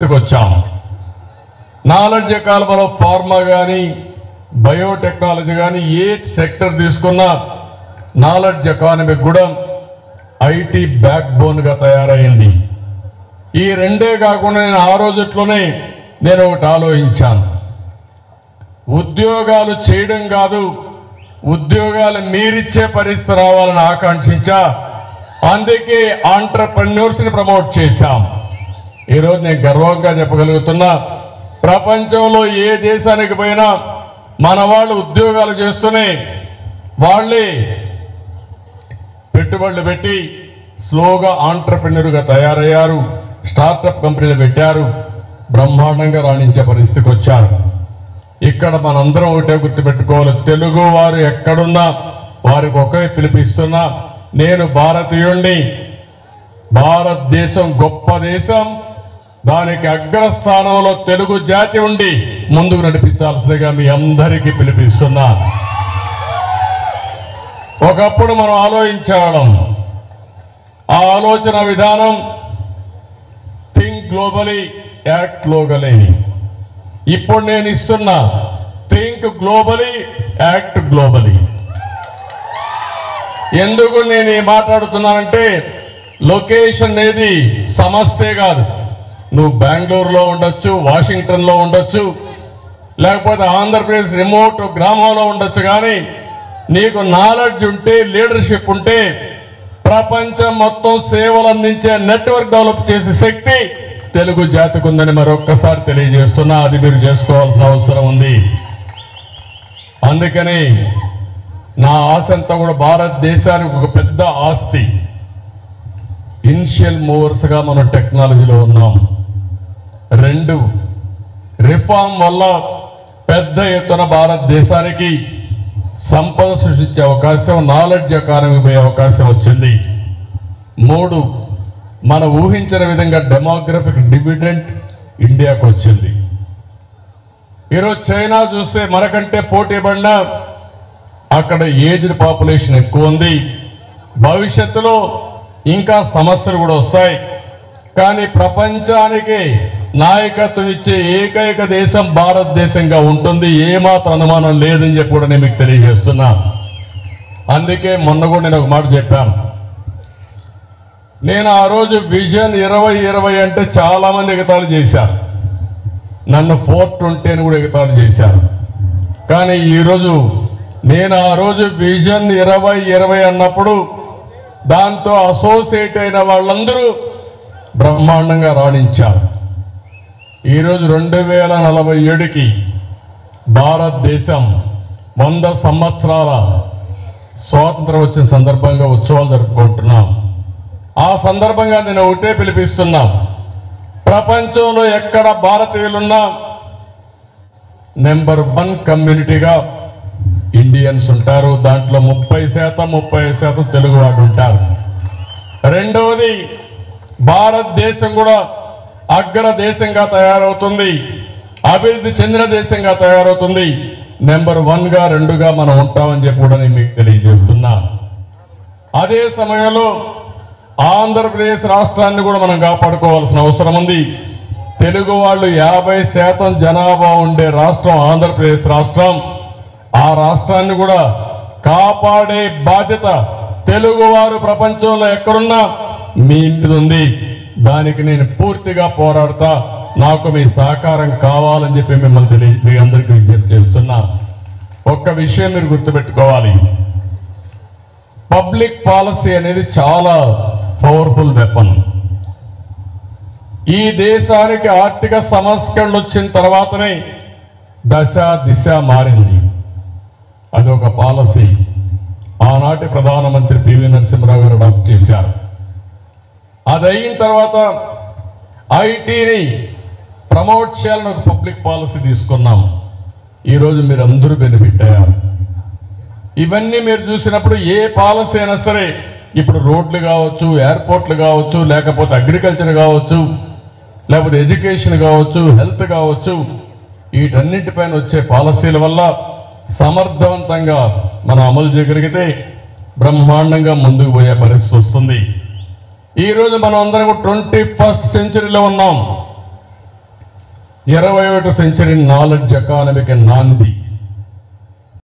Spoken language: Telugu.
వచ్చాం. నాలెడ్జ్ ఎకానమీలో ఫార్మా కానీ బయోటెక్నాలజీ కానీ ఏ సెక్టర్ తీసుకున్నా నాలెడ్జ్ ఎకానమీ కూడా ఐటీ బ్యాక్ బోన్గా తయారైంది. ఈ రెండే కాకుండా నేను ఆ రోజుట్లోనే నేను ఒకటి ఆలోచించాను. ఉద్యోగాలు చేయడం కాదు, ఉద్యోగాలు మీరిచ్చే పరిస్థితి రావాలని ఆకాంక్షించా. అందుకే ఆంటర్‌ప్రెన్యూర్స్ని ప్రమోట్ చేశాం. ఈరోజు నేను గర్వంగా చెప్పగలుగుతున్నా, ప్రపంచంలో ఏ దేశానికి పోయినా మన వాళ్ళు ఉద్యోగాలు చేస్తూనే వాళ్ళే పెట్టుబడులు పెట్టి స్లోగా ఆంటర్‌ప్రెన్యూర్గా తయారయ్యారు. స్టార్టప్ కంపెనీలు పెట్టారు, బ్రహ్మాండంగా రాణించే పరిస్థితికి వచ్చారు. ఇక్కడ మనందరం ఒకటే గుర్తుపెట్టుకోవాలి, తెలుగు వారు ఎక్కడున్నా వారికి ఒకే పిలిపిస్తున్నా. నేను భారతీయుణ్ణి, భారతదేశం గొప్ప దేశం, దానికి అగ్రస్థానంలో తెలుగు జాతి ఉండి ముందుకు నడిపించాల్సిందిగా మీ అందరికీ పిలిపిస్తున్నా. ఒకప్పుడు మనం ఆలోచించడం, ఆ ఆలోచన విధానం థింక్ గ్లోబలీ యాక్ట్ లోకలీ. ఇప్పుడు నేను ఇస్తున్నా థింక్ గ్లోబలీ యాక్ట్ గ్లోబలీ. ఎందుకు నేను మాట్లాడుతున్నానంటే, లొకేషన్ అనేది సమస్యే కాదు. నువ్వు బెంగళూరులో ఉండొచ్చు, వాషింగ్టన్లో ఉండొచ్చు, లేకపోతే ఆంధ్రప్రదేశ్ రిమోట్ గ్రామంలో ఉండొచ్చు, కానీ నీకు నాలెడ్జ్ ఉంటే, లీడర్షిప్ ఉంటే ప్రపంచం మొత్తం సేవలు అందించే నెట్వర్క్ డెవలప్ చేసే శక్తి తెలుగు జాతికి ఉందని మరొక్కసారి తెలియజేస్తున్నా. అది మీరు చేసుకోవాల్సిన అవసరం ఉంది. అందుకని నా ఆశ అంతా కూడా భారతదేశానికి ఒక పెద్ద ఆస్తి. ఇనిషియల్ మూవర్స్గా మనం టెక్నాలజీలో ఉన్నాం. 2, రిఫార్మ్ వల్ల పెద్ద ఎత్తున భారతదేశానికి సంపద సృష్టించే అవకాశం, నాలెడ్జ్ ఎకానమీ పోయే అవకాశం వచ్చింది. 3, మనం ఊహించిన విధంగా డెమోగ్రఫిక్ డివిడెంట్ ఇండియాకు వచ్చింది. ఈరోజు చైనా చూస్తే మనకంటే పోటీ పడినా అక్కడ ఏజ్డ్ పాపులేషన్ ఎక్కువ ఉంది. భవిష్యత్తులో ఇంకా సమస్యలు కూడా వస్తాయి. కానీ ప్రపంచానికి నాయకత్వం ఇచ్చే ఏకైక దేశం భారతదేశంగా ఉంటుంది, ఏమాత్రం అనుమానం లేదని చెప్పి కూడా నేను మీకు తెలియజేస్తున్నా. అందుకే మొన్న కూడా నేను ఒక మాట చెప్పాను. నేను ఆ రోజు విజన్ 2020 అంటే చాలా మంది ఎగతాళి చేశారు, నన్ను 420 అని కూడా ఎగతాళి చేశారు. కానీ ఈరోజు నేను ఆ రోజు విజన్ 2020 అన్నప్పుడు దాంతో అసోసియేట్ అయిన వాళ్ళందరూ బ్రహ్మాండంగా రాణించారు. ఈరోజు 2047కి భారతదేశం 100 సంవత్సరాల స్వాతంత్రం వచ్చిన సందర్భంగా ఉత్సవాలు జరుపుకుంటున్నాం. ఆ సందర్భంగా నేను ఒకటే పిలిపిస్తున్నా, ప్రపంచంలో ఎక్కడ భారతీయులున్నా నెంబర్ 1 కమ్యూనిటీగా ఇండియన్స్ ఉంటారు. దాంట్లో 30% తెలుగు వాళ్ళు ఉంటారు. రెండవది, భారతదేశం కూడా అగ్ర దేశంగా తయారవుతుంది, అభివృద్ధి చెందిన దేశంగా తయారవుతుంది. నెంబర్ 1గా 2గా మనం ఉంటామని చెప్పి కూడా నేను మీకు తెలియజేస్తున్నా. అదే సమయంలో ఆంధ్రప్రదేశ్ రాష్ట్రాన్ని కూడా మనం కాపాడుకోవాల్సిన అవసరం ఉంది. తెలుగు వాళ్ళు 50% జనాభా ఉండే రాష్ట్రం ఆంధ్రప్రదేశ్ రాష్ట్రం. ఆ రాష్ట్రాన్ని కూడా కాపాడే బాధ్యత తెలుగువారు ప్రపంచంలో ఎక్కడున్నా మీ మీద ఉంది. దానికి నేను పూర్తిగా పోరాడతా. నాకు మీ సహకారం కావాలని చెప్పి మిమ్మల్ని మీ అందరికీ విజ్ఞప్తి చేస్తున్నా. ఒక్క విషయం మీరు గుర్తుపెట్టుకోవాలి, పబ్లిక్ పాలసీ అనేది చాలా పవర్ఫుల్ వెపన్. ఈ దేశానికి ఆర్థిక సంస్కరణలు వచ్చిన తర్వాతనే దశ దిశ మారింది. అదొక పాలసీ ఆనాటి ప్రధానమంత్రి పివి నరసింహరావు గారు అడాప్ట్ చేశారు. అది అయిన తర్వాత ఐటీని ప్రమోట్ చేయాలని ఒక పబ్లిక్ పాలసీ తీసుకున్నాం. ఈరోజు మీరు అందరూ బెనిఫిట్ అయ్యారు. ఇవన్నీ మీరు చూసినప్పుడు ఏ పాలసీ అయినా సరే, ఇప్పుడు రోడ్లు కావచ్చు, ఎయిర్పోర్ట్లు కావచ్చు, లేకపోతే అగ్రికల్చర్ కావచ్చు, లేకపోతే ఎడ్యుకేషన్ కావచ్చు, హెల్త్ కావచ్చు, వీటన్నింటిపైన వచ్చే పాలసీల వల్ల సమర్థవంతంగా మనం అమలు చేయగలిగితే బ్రహ్మాండంగా ముందుకు పోయే పరిస్థితి వస్తుంది. ఈరోజు మనం అందరం 21st సెంచరీలో ఉన్నాం. 21వ సెంచరీ నాలెడ్జ్ ఎకానమీకి నాంది.